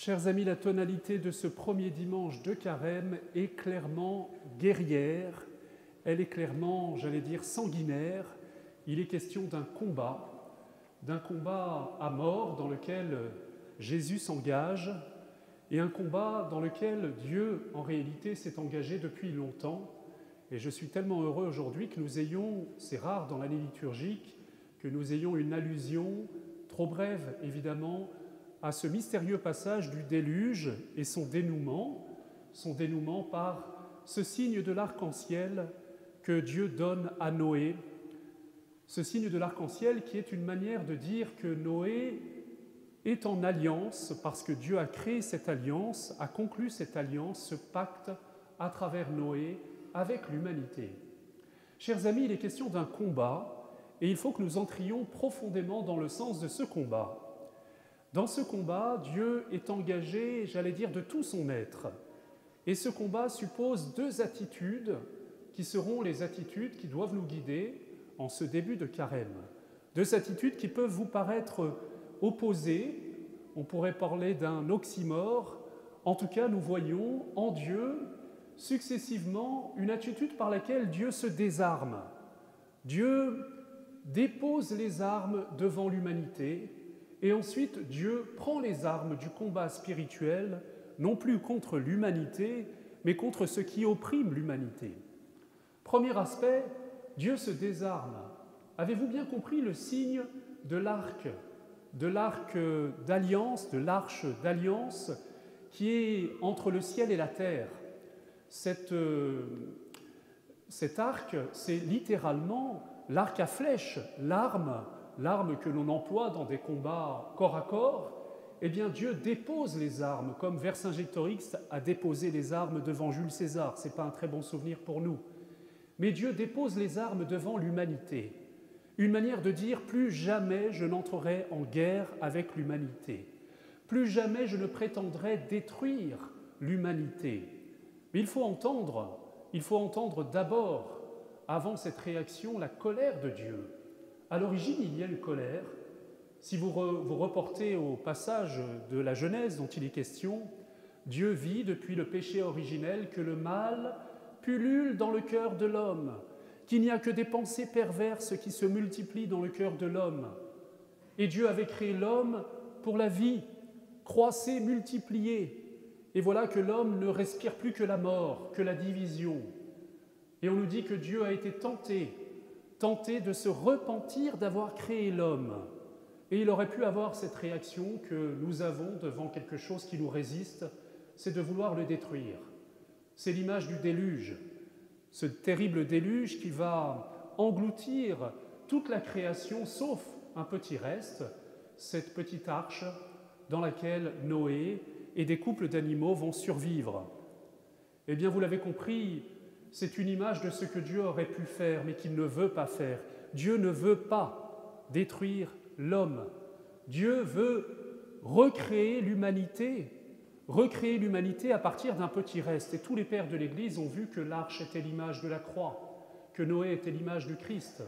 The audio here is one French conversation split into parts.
Chers amis, la tonalité de ce premier dimanche de Carême est clairement guerrière, elle est clairement, j'allais dire, sanguinaire. Il est question d'un combat à mort dans lequel Jésus s'engage, et un combat dans lequel Dieu, en réalité, s'est engagé depuis longtemps. Et je suis tellement heureux aujourd'hui que nous ayons, c'est rare dans l'année liturgique, que nous ayons une allusion, trop brève évidemment, à ce mystérieux passage du déluge et son dénouement par ce signe de l'arc-en-ciel que Dieu donne à Noé. Ce signe de l'arc-en-ciel qui est une manière de dire que Noé est en alliance parce que Dieu a créé cette alliance, a conclu cette alliance, ce pacte à travers Noé avec l'humanité. Chers amis, il est question d'un combat et il faut que nous entrions profondément dans le sens de ce combat. Dans ce combat, Dieu est engagé, j'allais dire, de tout son être. Et ce combat suppose deux attitudes qui seront les attitudes qui doivent nous guider en ce début de carême. Deux attitudes qui peuvent vous paraître opposées, on pourrait parler d'un oxymore. En tout cas, nous voyons en Dieu successivement une attitude par laquelle Dieu se désarme. Dieu dépose les armes devant l'humanité. Et ensuite, Dieu prend les armes du combat spirituel, non plus contre l'humanité, mais contre ce qui opprime l'humanité. Premier aspect, Dieu se désarme. Avez-vous bien compris le signe de l'arc d'alliance, de l'arche d'alliance, qui est entre le ciel et la terre? Cet arc, c'est littéralement l'arc à flèche, l'arme que l'on emploie dans des combats corps à corps. Eh bien, Dieu dépose les armes, comme Vercingétorix a déposé les armes devant Jules César. Ce n'est pas un très bon souvenir pour nous. Mais Dieu dépose les armes devant l'humanité. Une manière de dire « plus jamais je n'entrerai en guerre avec l'humanité. Plus jamais je ne prétendrai détruire l'humanité. » Mais il faut entendre d'abord, avant cette réaction, la colère de Dieu. À l'origine, il y a une colère. Si vous reportez au passage de la Genèse dont il est question, Dieu vit depuis le péché originel que le mal pullule dans le cœur de l'homme, qu'il n'y a que des pensées perverses qui se multiplient dans le cœur de l'homme. Et Dieu avait créé l'homme pour la vie, croissez, multipliez. Et voilà que l'homme ne respire plus que la mort, que la division. Et on nous dit que Dieu a été tenté de se repentir d'avoir créé l'homme. Et il aurait pu avoir cette réaction que nous avons devant quelque chose qui nous résiste, c'est de vouloir le détruire. C'est l'image du déluge, ce terrible déluge qui va engloutir toute la création, sauf un petit reste, cette petite arche dans laquelle Noé et des couples d'animaux vont survivre. Eh bien, vous l'avez compris, c'est une image de ce que Dieu aurait pu faire, mais qu'il ne veut pas faire. Dieu ne veut pas détruire l'homme. Dieu veut recréer l'humanité à partir d'un petit reste. Et tous les pères de l'Église ont vu que l'arche était l'image de la croix, que Noé était l'image du Christ,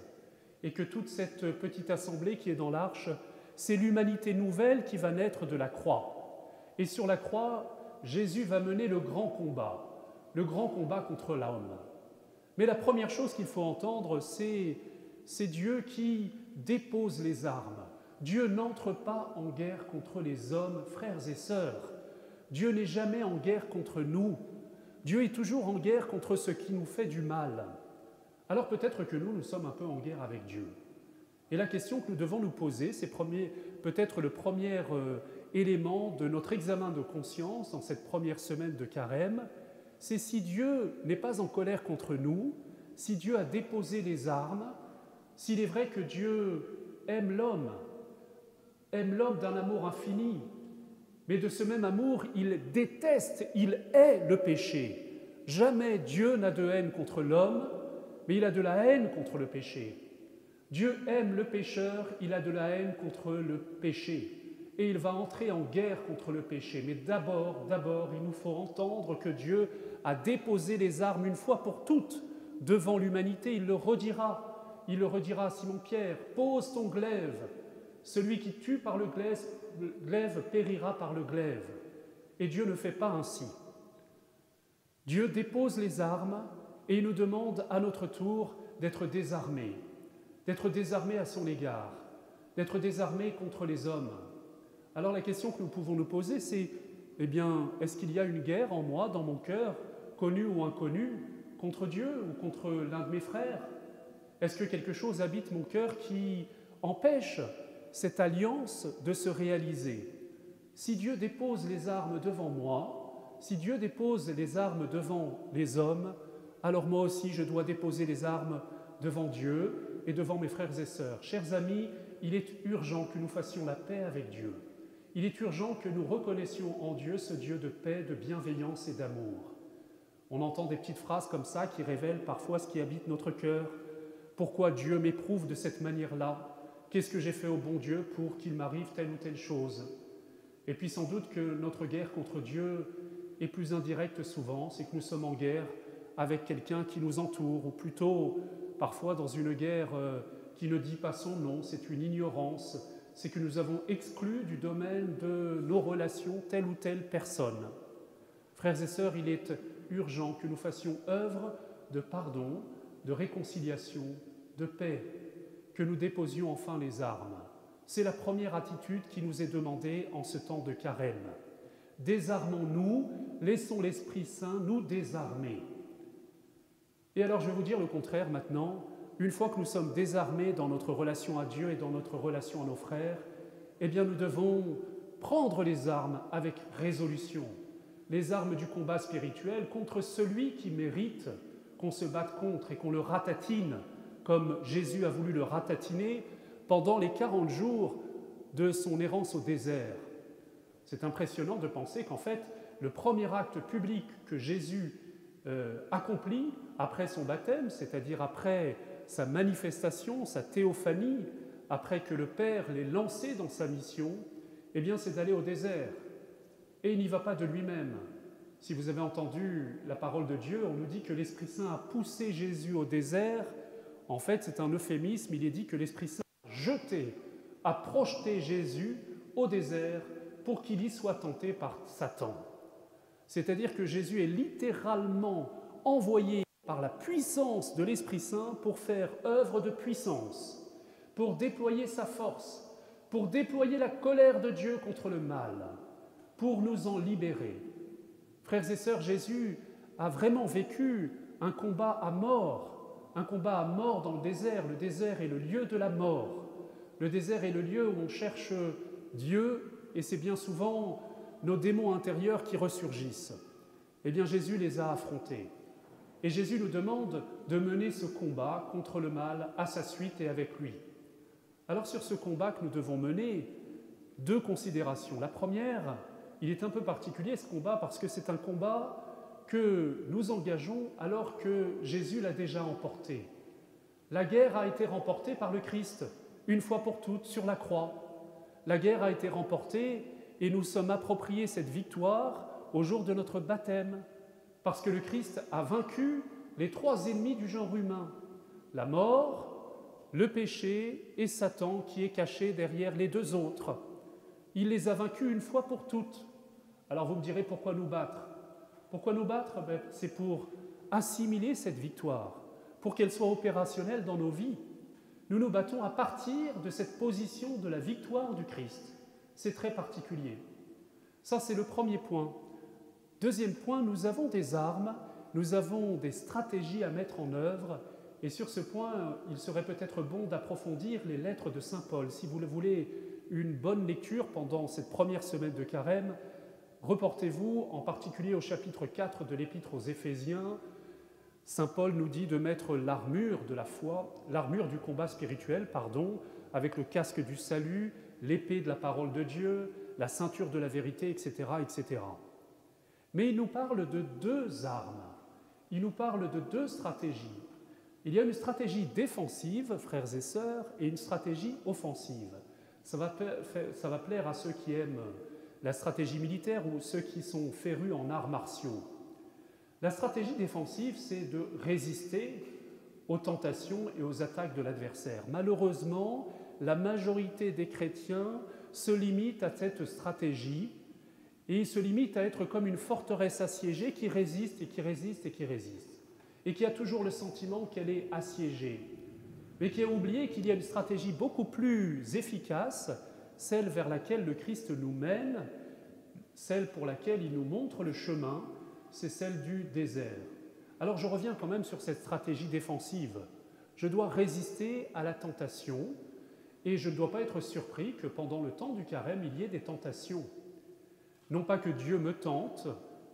et que toute cette petite assemblée qui est dans l'arche, c'est l'humanité nouvelle qui va naître de la croix. Et sur la croix, Jésus va mener le grand combat contre l'homme. Mais la première chose qu'il faut entendre, c'est Dieu qui dépose les armes. Dieu n'entre pas en guerre contre les hommes, frères et sœurs. Dieu n'est jamais en guerre contre nous. Dieu est toujours en guerre contre ce qui nous fait du mal. Alors peut-être que nous sommes un peu en guerre avec Dieu. Et la question que nous devons nous poser, c'est peut-être le premier élément de notre examen de conscience dans cette première semaine de carême, c'est si Dieu n'est pas en colère contre nous, si Dieu a déposé les armes, s'il est vrai que Dieu aime l'homme d'un amour infini, mais de ce même amour, il déteste, il hait le péché. Jamais Dieu n'a de haine contre l'homme, mais il a de la haine contre le péché. Dieu aime le pécheur, il a de la haine contre le péché. Et il va entrer en guerre contre le péché. Mais d'abord, il nous faut entendre que Dieu a déposé les armes une fois pour toutes devant l'humanité. Il le redira à Simon-Pierre, pose ton glaive. Celui qui tue par le glaive périra par le glaive. Et Dieu ne fait pas ainsi. Dieu dépose les armes et il nous demande à notre tour d'être désarmés à son égard, d'être désarmés contre les hommes. Alors la question que nous pouvons nous poser, c'est, est-ce qu'il y a une guerre en moi, dans mon cœur, connue ou inconnue, contre Dieu ou contre l'un de mes frères? Est-ce que quelque chose habite mon cœur qui empêche cette alliance de se réaliser? Si Dieu dépose les armes devant moi, si Dieu dépose les armes devant les hommes, alors moi aussi je dois déposer les armes devant Dieu et devant mes frères et sœurs. Chers amis, il est urgent que nous fassions la paix avec Dieu. Il est urgent que nous reconnaissions en Dieu ce Dieu de paix, de bienveillance et d'amour. On entend des petites phrases comme ça qui révèlent parfois ce qui habite notre cœur. Pourquoi Dieu m'éprouve de cette manière-là? Qu'est-ce que j'ai fait au bon Dieu pour qu'il m'arrive telle ou telle chose? Et puis sans doute que notre guerre contre Dieu est plus indirecte souvent, c'est que nous sommes en guerre avec quelqu'un qui nous entoure, ou plutôt parfois dans une guerre qui ne dit pas son nom, c'est une ignorance, c'est que nous avons exclu du domaine de nos relations telle ou telle personne. Frères et sœurs, il est urgent que nous fassions œuvre de pardon, de réconciliation, de paix, que nous déposions enfin les armes. C'est la première attitude qui nous est demandée en ce temps de carême. Désarmons-nous, laissons l'Esprit Saint nous désarmer. Et alors je vais vous dire le contraire maintenant. Une fois que nous sommes désarmés dans notre relation à Dieu et dans notre relation à nos frères, nous devons prendre les armes avec résolution. Les armes du combat spirituel contre celui qui mérite qu'on se batte contre et qu'on le ratatine, comme Jésus a voulu le ratatiner pendant les 40 jours de son errance au désert. C'est impressionnant de penser qu'en fait, le premier acte public que Jésus accomplit après son baptême, c'est-à-dire après sa manifestation, sa théophanie, après que le Père l'ait lancé dans sa mission, c'est d'aller au désert. Et il n'y va pas de lui-même. Si vous avez entendu la parole de Dieu, on nous dit que l'Esprit Saint a poussé Jésus au désert. En fait, c'est un euphémisme. Il est dit que l'Esprit Saint a projeté Jésus au désert pour qu'il y soit tenté par Satan. C'est-à-dire que Jésus est littéralement envoyé par la puissance de l'Esprit Saint pour faire œuvre de puissance, pour déployer sa force, pour déployer la colère de Dieu contre le mal, pour nous en libérer. Frères et sœurs, Jésus a vraiment vécu un combat à mort dans le désert. Le désert est le lieu de la mort. Le désert est le lieu où on cherche Dieu et c'est bien souvent nos démons intérieurs qui ressurgissent. Jésus les a affrontés. Et Jésus nous demande de mener ce combat contre le mal à sa suite et avec lui. Alors sur ce combat que nous devons mener, 2 considérations. La première, il est un peu particulier ce combat parce que c'est un combat que nous engageons alors que Jésus l'a déjà emporté. La guerre a été remportée par le Christ, une fois pour toutes, sur la croix. La guerre a été remportée et nous sommes appropriés cette victoire au jour de notre baptême, parce que le Christ a vaincu les 3 ennemis du genre humain, la mort, le péché et Satan qui est caché derrière les 2 autres. Il les a vaincus une fois pour toutes. Alors vous me direz, pourquoi nous battre? Pourquoi nous battre? C'est pour assimiler cette victoire, pour qu'elle soit opérationnelle dans nos vies. Nous nous battons à partir de cette position de la victoire du Christ. C'est très particulier. Ça, c'est le premier point. Deuxième point, nous avons des armes, nous avons des stratégies à mettre en œuvre. Et sur ce point, il serait peut-être bon d'approfondir les lettres de saint Paul. Si vous voulez une bonne lecture pendant cette première semaine de carême, reportez-vous en particulier au chapitre 4 de l'Épître aux Éphésiens. Saint Paul nous dit de mettre l'armure de la foi, l'armure du combat spirituel, avec le casque du salut, l'épée de la parole de Dieu, la ceinture de la vérité, etc., etc. Mais il nous parle de 2 armes, il nous parle de 2 stratégies. Il y a une stratégie défensive, frères et sœurs, et une stratégie offensive. Ça va plaire à ceux qui aiment la stratégie militaire ou ceux qui sont férus en arts martiaux. La stratégie défensive, c'est de résister aux tentations et aux attaques de l'adversaire. Malheureusement, la majorité des chrétiens se limite à cette stratégie Et il se limite à être comme une forteresse assiégée qui résiste et qui résiste et qui résiste. Et qui a toujours le sentiment qu'elle est assiégée. Mais qui a oublié qu'il y a une stratégie beaucoup plus efficace, celle vers laquelle le Christ nous mène, celle pour laquelle il nous montre le chemin, c'est celle du désert. Alors je reviens quand même sur cette stratégie défensive. Je dois résister à la tentation et je ne dois pas être surpris que pendant le temps du carême, il y ait des tentations. Non pas que Dieu me tente,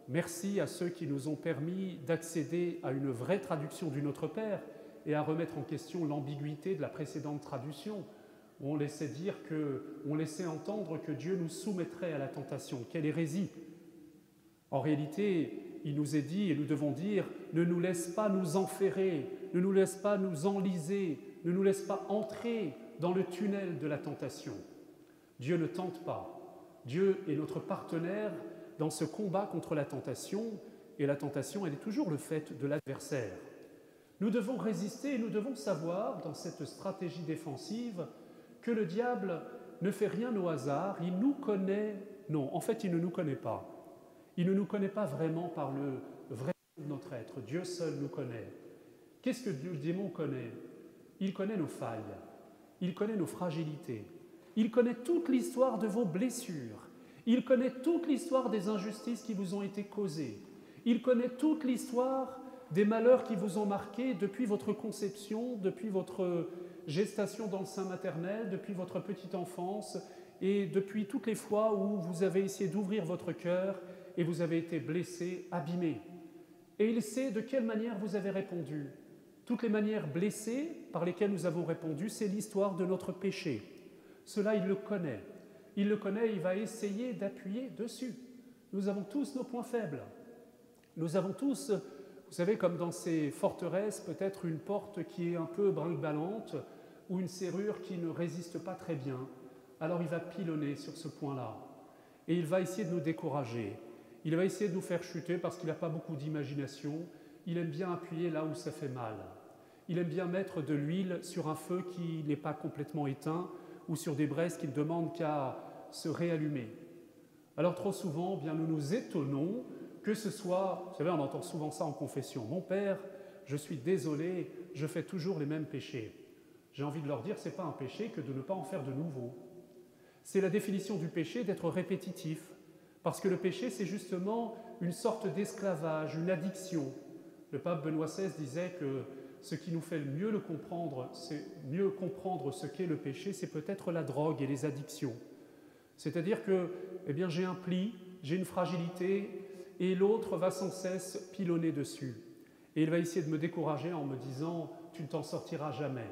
merci à ceux qui nous ont permis d'accéder à une vraie traduction du Notre Père et à remettre en question l'ambiguïté de la précédente traduction, où on laissait entendre que Dieu nous soumettrait à la tentation. Quelle hérésie! En réalité, il nous est dit, et nous devons dire, ne nous laisse pas nous enferrer, ne nous laisse pas nous enliser, ne nous laisse pas entrer dans le tunnel de la tentation. Dieu ne tente pas. Dieu est notre partenaire dans ce combat contre la tentation, et la tentation, elle est toujours le fait de l'adversaire. Nous devons résister et nous devons savoir, dans cette stratégie défensive, que le diable ne fait rien au hasard, il nous connaît. Non, en fait, il ne nous connaît pas. Il ne nous connaît pas vraiment par le vrai de notre être. Dieu seul nous connaît. Qu'est-ce que le démon connaît? Il connaît nos failles, il connaît nos fragilités, il connaît toute l'histoire de vos blessures, il connaît toute l'histoire des injustices qui vous ont été causées, il connaît toute l'histoire des malheurs qui vous ont marqué depuis votre conception, depuis votre gestation dans le sein maternel, depuis votre petite enfance et depuis toutes les fois où vous avez essayé d'ouvrir votre cœur et vous avez été blessé, abîmé. Et il sait de quelle manière vous avez répondu. Toutes les manières blessées par lesquelles nous avons répondu, c'est l'histoire de notre péché. Cela, il le connaît. Il le connaît, il va essayer d'appuyer dessus. Nous avons tous nos points faibles. Nous avons tous, vous savez, comme dans ces forteresses, peut-être une porte qui est un peu brinque-ballante ou une serrure qui ne résiste pas très bien. Alors il va pilonner sur ce point-là. Et il va essayer de nous décourager. Il va essayer de nous faire chuter parce qu'il n'a pas beaucoup d'imagination. Il aime bien appuyer là où ça fait mal. Il aime bien mettre de l'huile sur un feu qui n'est pas complètement éteint ou sur des braises qui ne demandent qu'à se réallumer. Alors trop souvent, bien, nous nous étonnons que ce soit, vous savez, on entend souvent ça en confession. Mon père, je suis désolé, je fais toujours les mêmes péchés. J'ai envie de leur dire, ce n'est pas un péché que de ne pas en faire de nouveau. C'est la définition du péché d'être répétitif. Parce que le péché, c'est justement une sorte d'esclavage, une addiction. Le pape Benoît XVI disait que ce qui nous fait le mieux le comprendre, c'est mieux comprendre ce qu'est le péché, c'est peut-être la drogue et les addictions. C'est-à-dire que, eh bien, j'ai un pli, j'ai une fragilité, et l'autre va sans cesse pilonner dessus. Et il va essayer de me décourager en me disant « tu ne t'en sortiras jamais ».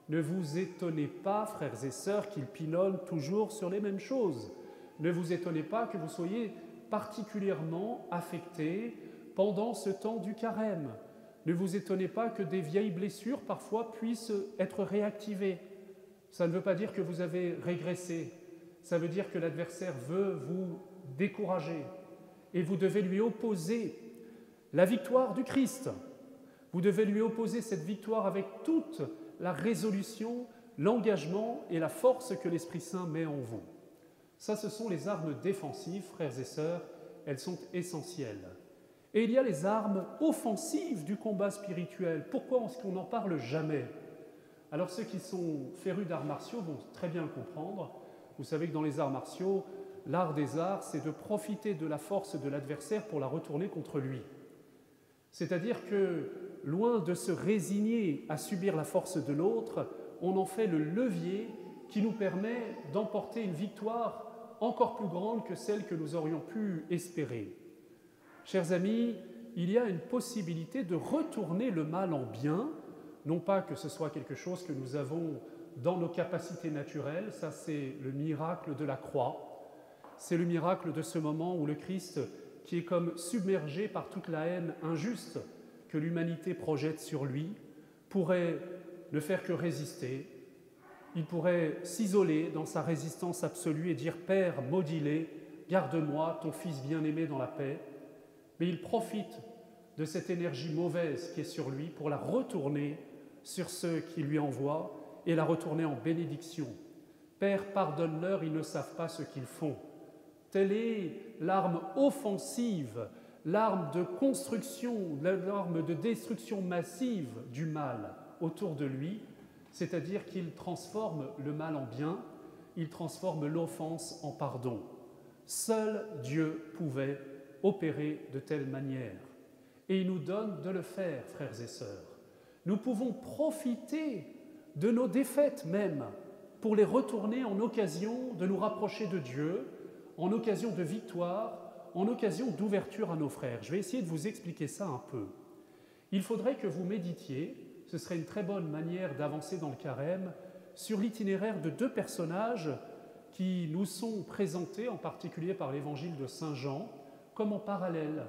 Ne vous étonnez pas, frères et sœurs, qu'il pilonne toujours sur les mêmes choses. Ne vous étonnez pas que vous soyez particulièrement affectés pendant ce temps du carême. Ne vous étonnez pas que des vieilles blessures parfois puissent être réactivées. Ça ne veut pas dire que vous avez régressé. Ça veut dire que l'adversaire veut vous décourager. Et vous devez lui opposer la victoire du Christ. Vous devez lui opposer cette victoire avec toute la résolution, l'engagement et la force que l'Esprit Saint met en vous. Ça, ce sont les armes défensives, frères et sœurs, elles sont essentielles. Et il y a les armes offensives du combat spirituel. Pourquoi est-ce qu'on n'en parle jamais? Alors ceux qui sont férus d'arts martiaux vont très bien le comprendre. Vous savez que dans les arts martiaux, l'art des arts, c'est de profiter de la force de l'adversaire pour la retourner contre lui. C'est-à-dire que, loin de se résigner à subir la force de l'autre, on en fait le levier qui nous permet d'emporter une victoire encore plus grande que celle que nous aurions pu espérer. Chers amis, il y a une possibilité de retourner le mal en bien, non pas que ce soit quelque chose que nous avons dans nos capacités naturelles, ça c'est le miracle de la croix, c'est le miracle de ce moment où le Christ, qui est comme submergé par toute la haine injuste que l'humanité projette sur lui, pourrait ne faire que résister. Il pourrait s'isoler dans sa résistance absolue et dire « Père, maudis-les, garde-moi, ton Fils bien-aimé dans la paix ». Mais il profite de cette énergie mauvaise qui est sur lui pour la retourner sur ceux qui lui envoient et la retourner en bénédiction. « Père, pardonne-leur, ils ne savent pas ce qu'ils font ». Telle est l'arme offensive, l'arme de construction, l'arme de destruction massive du mal autour de lui, c'est-à-dire qu'il transforme le mal en bien, il transforme l'offense en pardon. Seul Dieu pouvait opérer de telle manière. Et il nous donne de le faire, frères et sœurs. Nous pouvons profiter de nos défaites même pour les retourner en occasion de nous rapprocher de Dieu, en occasion de victoire, en occasion d'ouverture à nos frères. Je vais essayer de vous expliquer ça un peu. Il faudrait que vous méditiez, ce serait une très bonne manière d'avancer dans le carême, sur l'itinéraire de deux personnages qui nous sont présentés, en particulier par l'évangile de Saint Jean, comme en parallèle.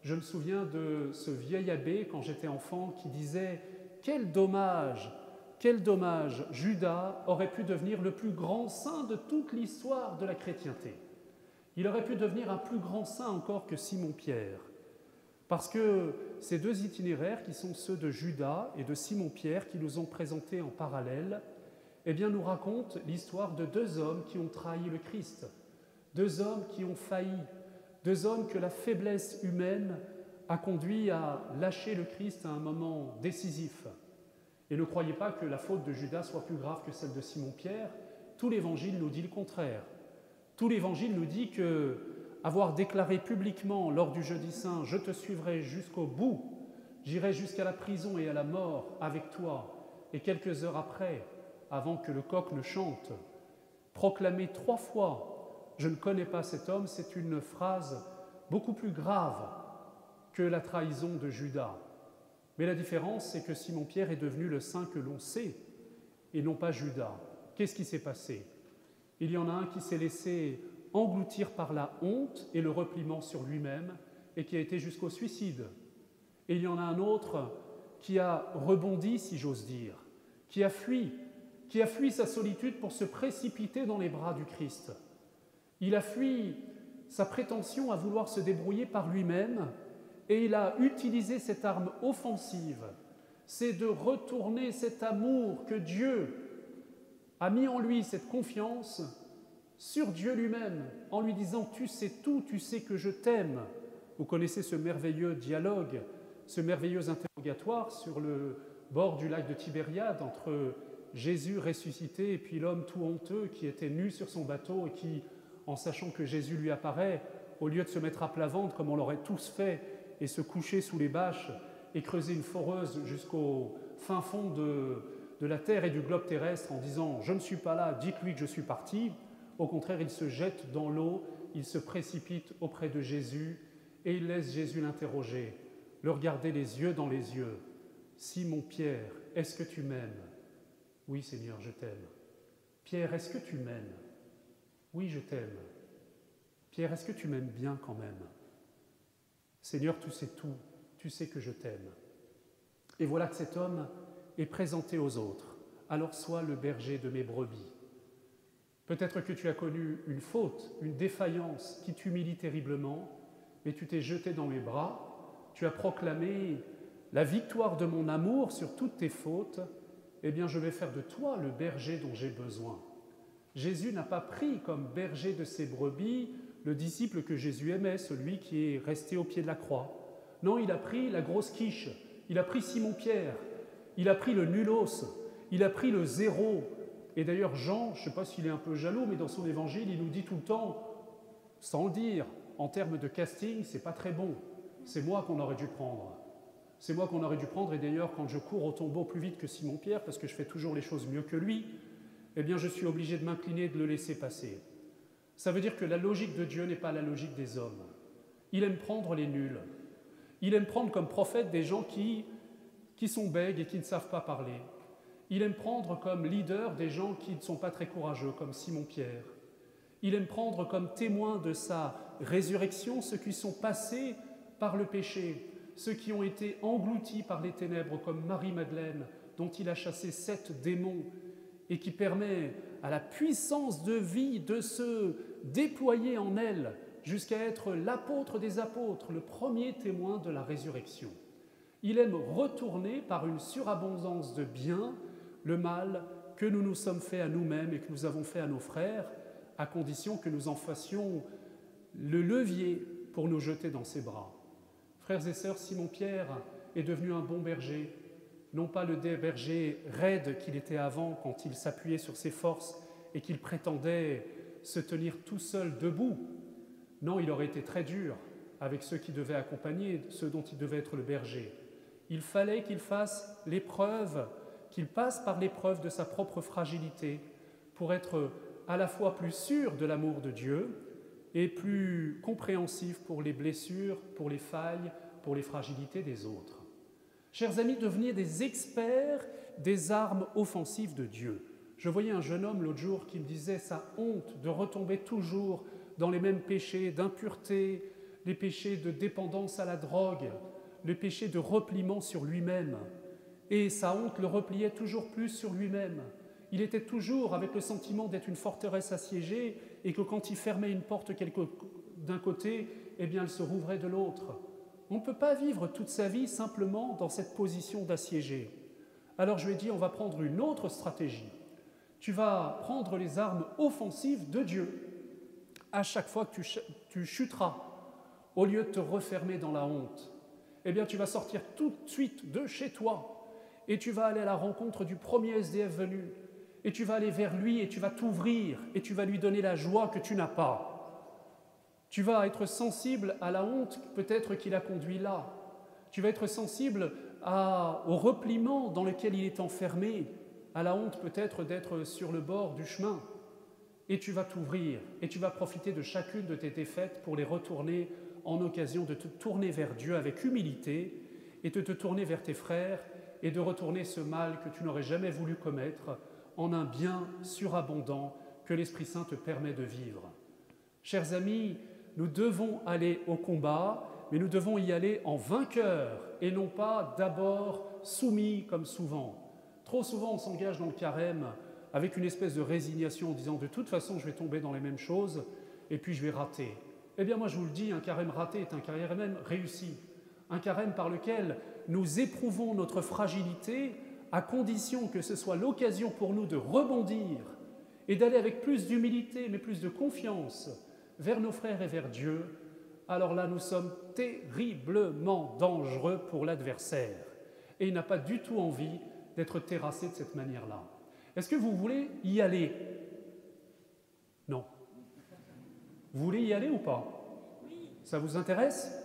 Je me souviens de ce vieil abbé, quand j'étais enfant, qui disait « Quel dommage, Judas aurait pu devenir le plus grand saint de toute l'histoire de la chrétienté. Il aurait pu devenir un plus grand saint encore que Simon-Pierre. » Parce que ces deux itinéraires, qui sont ceux de Judas et de Simon-Pierre, qui nous ont présentés en parallèle, eh bien, nous racontent l'histoire de deux hommes qui ont trahi le Christ, deux hommes qui ont failli, deux hommes que la faiblesse humaine a conduit à lâcher le Christ à un moment décisif. Et ne croyez pas que la faute de Judas soit plus grave que celle de Simon-Pierre. Tout l'Évangile nous dit le contraire. Tout l'Évangile nous dit que avoir déclaré publiquement lors du Jeudi Saint « Je te suivrai jusqu'au bout, j'irai jusqu'à la prison et à la mort avec toi », et quelques heures après, avant que le coq ne chante, proclamer 3 fois « Je ne connais pas cet homme », c'est une phrase beaucoup plus grave que la trahison de Judas. Mais la différence, c'est que Simon-Pierre est devenu le saint que l'on sait, et non pas Judas. Qu'est-ce qui s'est passé? Il y en a un qui s'est laissé engloutir par la honte et le repliement sur lui-même, et qui a été jusqu'au suicide. Et il y en a un autre qui a rebondi, si j'ose dire, qui a fui sa solitude pour se précipiter dans les bras du Christ. Il a fui sa prétention à vouloir se débrouiller par lui-même, et il a utilisé cette arme offensive, c'est de retourner cet amour que Dieu a mis en lui, cette confiance, sur Dieu lui-même, en lui disant « Tu sais tout, tu sais que je t'aime ». Vous connaissez ce merveilleux dialogue, ce merveilleux interrogatoire sur le bord du lac de Tibériade entre Jésus ressuscité et puis l'homme tout honteux qui était nu sur son bateau et qui, en sachant que Jésus lui apparaît, au lieu de se mettre à plat ventre comme on l'aurait tous fait et se coucher sous les bâches et creuser une foreuse jusqu'au fin fond de la terre et du globe terrestre en disant « Je ne suis pas là, dites-lui que je suis parti », au contraire, il se jette dans l'eau, il se précipite auprès de Jésus et il laisse Jésus l'interroger, le regarder les yeux dans les yeux. « Simon Pierre, est-ce que tu m'aimes ?»« Oui, Seigneur, je t'aime. »« Pierre, est-ce que tu m'aimes ?»« Oui, je t'aime. »« Pierre, est-ce que tu m'aimes bien quand même ?»« Seigneur, tu sais tout, tu sais que je t'aime. » Et voilà que cet homme est présenté aux autres. « Alors sois le berger de mes brebis. » Peut-être que tu as connu une faute, une défaillance qui t'humilie terriblement, mais tu t'es jeté dans mes bras, tu as proclamé la victoire de mon amour sur toutes tes fautes, eh bien je vais faire de toi le berger dont j'ai besoin. Jésus n'a pas pris comme berger de ses brebis le disciple que Jésus aimait, celui qui est resté au pied de la croix. Non, il a pris la grosse quiche, il a pris Simon-Pierre, il a pris le nulos, il a pris le zéro. Et d'ailleurs, Jean, je ne sais pas s'il est un peu jaloux, mais dans son évangile, il nous dit tout le temps, sans le dire, en termes de casting, c'est pas très bon. C'est moi qu'on aurait dû prendre. C'est moi qu'on aurait dû prendre, et d'ailleurs, quand je cours au tombeau plus vite que Simon-Pierre, parce que je fais toujours les choses mieux que lui, eh bien, je suis obligé de m'incliner et de le laisser passer. Ça veut dire que la logique de Dieu n'est pas la logique des hommes. Il aime prendre les nuls. Il aime prendre comme prophètes des gens qui sont bègues et qui ne savent pas parler. Il aime prendre comme leader des gens qui ne sont pas très courageux, comme Simon-Pierre. Il aime prendre comme témoins de sa résurrection ceux qui sont passés par le péché, ceux qui ont été engloutis par les ténèbres, comme Marie-Madeleine, dont il a chassé 7 démons, et qui permet à la puissance de vie de se déployer en elle jusqu'à être l'apôtre des apôtres, le premier témoin de la résurrection. Il aime retourner par une surabondance de biens le mal que nous nous sommes fait à nous-mêmes et que nous avons fait à nos frères, à condition que nous en fassions le levier pour nous jeter dans ses bras. Frères et sœurs, Simon-Pierre est devenu un bon berger, non pas le berger raide qu'il était avant quand il s'appuyait sur ses forces et qu'il prétendait se tenir tout seul debout. Non, il aurait été très dur avec ceux qui devaient accompagner, ceux dont il devait être le berger. Il fallait qu'il fasse l'épreuve, qu'il passe par l'épreuve de sa propre fragilité pour être à la fois plus sûr de l'amour de Dieu et plus compréhensif pour les blessures, pour les failles, pour les fragilités des autres. Chers amis, devenez des experts des armes offensives de Dieu. Je voyais un jeune homme l'autre jour qui me disait sa honte de retomber toujours dans les mêmes péchés d'impureté, les péchés de dépendance à la drogue, le péché de repliement sur lui-même. Et sa honte le repliait toujours plus sur lui-même. Il était toujours avec le sentiment d'être une forteresse assiégée et que quand il fermait une porte d'un côté, eh bien elle se rouvrait de l'autre. On ne peut pas vivre toute sa vie simplement dans cette position d'assiégé. Alors je lui ai dit, on va prendre une autre stratégie. Tu vas prendre les armes offensives de Dieu à chaque fois que tu chuteras. Au lieu de te refermer dans la honte, eh bien tu vas sortir tout de suite de chez toi et tu vas aller à la rencontre du premier SDF venu et tu vas aller vers lui et tu vas t'ouvrir et tu vas lui donner la joie que tu n'as pas. Tu vas être sensible à la honte peut-être qui l'a conduit là. Tu vas être sensible au repliement dans lequel il est enfermé, à la honte peut-être d'être sur le bord du chemin. Et tu vas t'ouvrir et tu vas profiter de chacune de tes défaites pour les retourner en occasion de te tourner vers Dieu avec humilité et de te tourner vers tes frères et de retourner ce mal que tu n'aurais jamais voulu commettre en un bien surabondant que l'Esprit Saint te permet de vivre. Chers amis, nous devons aller au combat, mais nous devons y aller en vainqueurs et non pas d'abord soumis comme souvent. Trop souvent, on s'engage dans le carême avec une espèce de résignation en disant « de toute façon, je vais tomber dans les mêmes choses et puis je vais rater ». Eh bien moi je vous le dis, un carême raté est un carême réussi. Un carême par lequel nous éprouvons notre fragilité à condition que ce soit l'occasion pour nous de rebondir et d'aller avec plus d'humilité mais plus de confiance vers nos frères et vers Dieu. Alors là nous sommes terriblement dangereux pour l'adversaire et il n'a pas du tout envie d'être terrassé de cette manière-là. Est-ce que vous voulez y aller? Non. Vous voulez y aller ou pas? Ça vous intéresse?